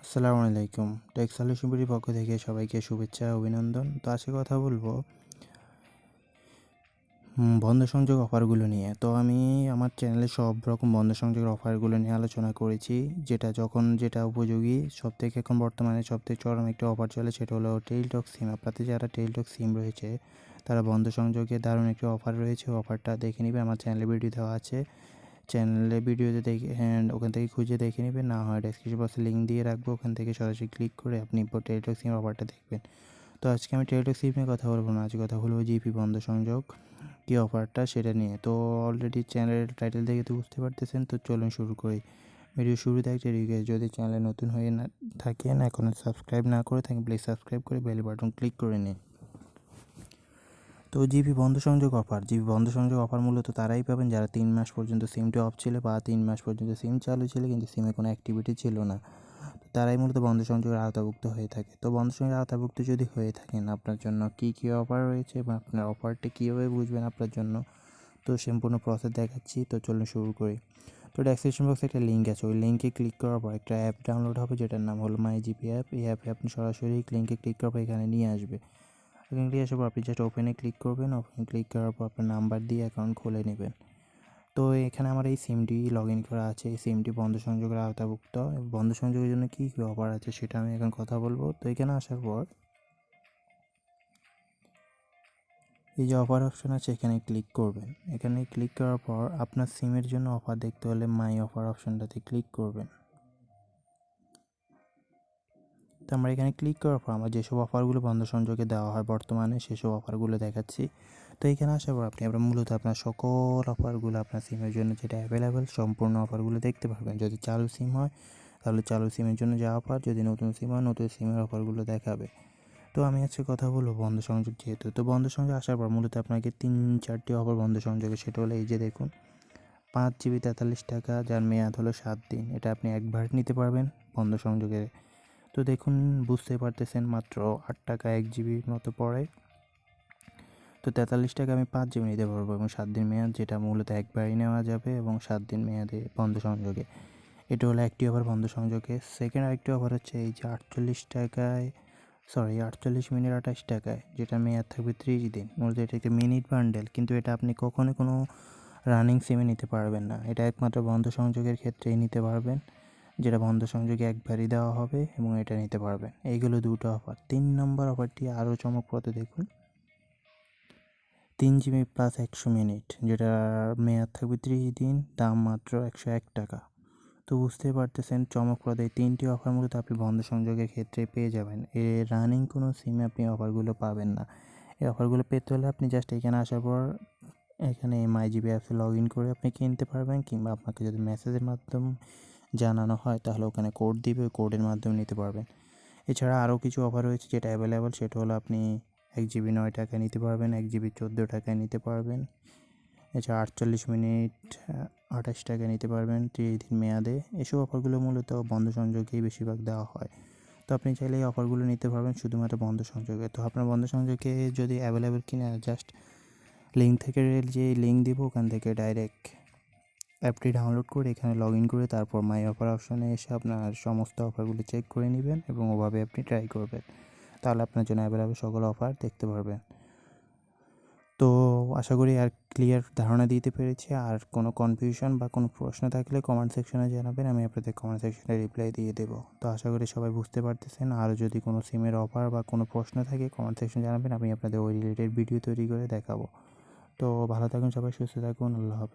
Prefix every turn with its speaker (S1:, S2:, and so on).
S1: আসসালামুআলাইকুম। Take solution বিডির পক্ষ থেকে সবাইকে শুভেচ্ছা অভিনন্দন। তো আজকে কথা বলবো বন্ধ সংযোগ অফারগুলো নিয়ে। তো আমি আমার চ্যানেলে সব রকম বন্ধ সংযোগের অফারগুলো নিয়ে আলোচনা করেছি। যেটা উপযোগী, সবথেকে এখন বর্তমানে সবথেকে চরম একটি অফার চলে, সেটা হলো টেলিটক সিম। আপনাদের যারা টেলিটক সিম রয়েছে তারা বন্ধ সংযোগে দারুণ একটি অফার রয়েছে। অফারটা দেখে নিবে, আমার চ্যানেলে ভিডিও দেওয়া আছে। চ্যানেলে ভিডিওতে দেখে ওখান থেকে খুঁজে দেখে নেবেন, না হয় ডেসক্রিপশন বক্সে লিঙ্ক দিয়ে রাখবো, ওখান থেকে সরাসরি ক্লিক করে আপনি টেলিটক সিম অফারটা দেখবেন। তো আজকে আমি টেলিটক সিম নিয়ে কথা বলবো না, আজকে কথা বলবো জিপি বন্ধ সংযোগ কী অফারটা সেটা নিয়ে। তো অলরেডি চ্যানেলের টাইটেল দেখে তো বুঝতে পারতেছেন। তো চলুন শুরু করি। ভিডিও শুরুতে একটা রিকোয়েস্ট, যদি চ্যানেলে নতুন হয়ে না থাকেন, এখনও সাবস্ক্রাইব না করে থাকেন, প্লিজ সাবস্ক্রাইব করে বেল বাটন ক্লিক করে নিন। তো জিপি বন্ধ সংযোগ অফার মূলত তারাই পাবেন যারা 3 মাস পর্যন্ত সিমটি অফ ছিল বা 3 মাস পর্যন্ত সিম চালু ছিল কিন্তু সিমে কোনো অ্যাক্টিভিটি ছিল না। তারাই মূলত বন্ধ সংযোগের আওতাভুক্ত হয়ে থাকে। তো বন্ধ সংযোগের আওতাভুক্ত যদি হয়ে থাকেন, আপনার জন্য কী কী অফার রয়েছে বা আপনার অফারটি কীভাবে বুঝবেন আপনার জন্য, তো সম্পূর্ণ প্রসেস দেখাচ্ছি। তো চলুন শুরু করি। তো ডেসক্রিপশন বক্সে একটা লিঙ্ক আছে, ওই লিঙ্কে ক্লিক করার পর একটা অ্যাপ ডাউনলোড হবে, যেটার নাম হলো মাই জিপি অ্যাপ। এই অ্যাপে আপনি সরাসরি লিঙ্কে ক্লিক করার পর এখানে নিয়ে আসবে। এখানে নিয়ে আসার পর আপনি জাস্ট ওপেনে ক্লিক করবেন। ওপেনে ক্লিক করার পর আপনার নাম্বার দিয়ে অ্যাকাউন্ট খুলে নেবেন। তো এখানে আমার এই সিমটি লগ ইন করা আছে, এই সিমটি বন্ধ সংযোগের আওতাভুক্ত। বন্ধ সংযোগের জন্য কী কী অফার আছে সেটা আমি এখন কথা বলবো। তো এখানে আসার পর এই যে অফার অপশন আছে এখানে ক্লিক করবেন। এখানে ক্লিক করার পর আপনার সিমের জন্য অফার দেখতে হলে মাই অফার অপশনটাতে ক্লিক করবেন। তো আমরা এখানে ক্লিক করার পর আমার যেসব অফারগুলো বন্ধ সংযোগে দেওয়া হয় বর্তমানে সেসব অফারগুলো দেখাচ্ছি। তো এখানে আসার পর আপনি মূলত আপনার সকল অফারগুলো আপনার সিমের জন্য যেটা অ্যাভেলেবেল সম্পূর্ণ অফারগুলো দেখতে পারবেন। যদি চালু সিম হয় তাহলে চালু সিমের জন্য যা অফার, যদি নতুন সিম হয় নতুন সিমের অফারগুলো দেখাবে। তো আমি আজকে কথা বলবো বন্ধ সংযোগ যেহেতু। তো বন্ধ সংযোগ আসার পর মূলত আপনাকে 3-4টি অফার বন্ধ সংযোগে, সেটা হলো এই যে দেখুন 5 GB 43 টাকা, যার মেয়াদ হলো 7 দিন। এটা আপনি একবার নিতে পারবেন বন্ধ সংযোগে। তো দেখুন বুঝতে পারতেছেন মাত্র 8 টাকা 1 জিবির মতো পড়ে। তো 43 টাকা আমি 5 জিবি নিতে পারবো এবং 7 দিন মেয়াদ, যেটা মূলত একবারই নেওয়া যাবে এবং 7 দিন মেয়াদে বন্ধ সংযোগে। এটা হলো একটি অফার বন্ধ সংযোগে। সেকেন্ড আরেকটি অফার হচ্ছে এই যে 48 মিনিট 28 টাকায়, যেটা মেয়াদ থাকবে 30 দিন। মূলত এটা একটি মিনিট বান্ডেল, কিন্তু এটা আপনি কখনোই কোনো রানিং সিমে নিতে পারবেন না। এটা একমাত্র বন্ধ সংযোগের ক্ষেত্রেই নিতে পারবেন, যেটা বন্ধ সংযোগে একবারই দেওয়া হবে এবং এটা নিতে পারবেন। এইগুলো দুটো অফার। 3 নম্বর অফারটি আরও চমকপ্রদ, দেখুন 3 জিবি প্লাস 100 মিনিট, যেটার মেয়াদ থাকবে 30 দিন, দাম মাত্র 101 টাকা। তো বুঝতে পারতেছেন চমকপ্রদ এই 3টি অফার মূলত আপনি বন্ধ সংযোগের ক্ষেত্রে পেয়ে যাবেন। রানিং কোনো সিমে আপনি অফারগুলো পাবেন না। এই অফারগুলো পেতে হলে আপনি জাস্ট এখানে আসার পর এখানে মাই জিবি অ্যাপে লগ ইন করে আপনি কিনতে পারবেন, কিংবা আপনাকে যদি মেসেজের মাধ্যমে জানানো হয় তাহলে ওখানে কোড দিবে, ওই কোডের মাধ্যমে নিতে পারবেন। এছাড়া আরও কিছু অফার রয়েছে যেটা অ্যাভেলেবেল, সেটা হলো আপনি 1 জিবি 9 টাকায় নিতে পারবেন, 1 জিবি 14 টাকায় নিতে পারবেন। এছাড়া 48 মিনিট 28 টাকায় নিতে পারবেন 30 দিন মেয়াদে। এসব অফারগুলো মূলত বন্ধ সংযোগেই বেশিরভাগ দেওয়া হয়। তো আপনি চাইলে এই অফারগুলো নিতে পারবেন শুধুমাত্র বন্ধ সংযোগে। তো আপনার বন্ধ সংযোগে যদি অ্যাভেলেবেল কিনা, জাস্ট লিঙ্ক থেকে যে লিঙ্ক দিব ওখান থেকে ডাইরেক্ট অ্যাপটি ডাউনলোড করে এখানে লগ ইন করে তারপর মাই অফার অপশনে এসে আপনার সমস্ত অফারগুলো চেক করে নেবেন এবং ওভাবে আপনি ট্রাই করবেন। তাহলে আপনার জন্য অ্যাভেলেবেল সকল অফার দেখতে পারবেন। তো আশা করি আর ক্লিয়ার ধারণা দিতে পেরেছি। আর কোনো কনফিউশন বা কোনো প্রশ্ন থাকলে কমেন্ট সেকশনে জানাবেন, আমি আপনাদের কমেন্ট সেকশনে রিপ্লাই দিয়ে দেবো। তো আশা করি সবাই বুঝতে পারতেছেন। আরও যদি কোনো সিমের অফার বা কোনো প্রশ্ন থাকে কমেন্ট সেকশনে জানাবেন, আমি আপনাদের ওই রিলেটেড ভিডিও তৈরি করে দেখাবো। তো ভালো থাকুন সবাই, সুস্থ থাকুন, আল্লাহ হাফেজ।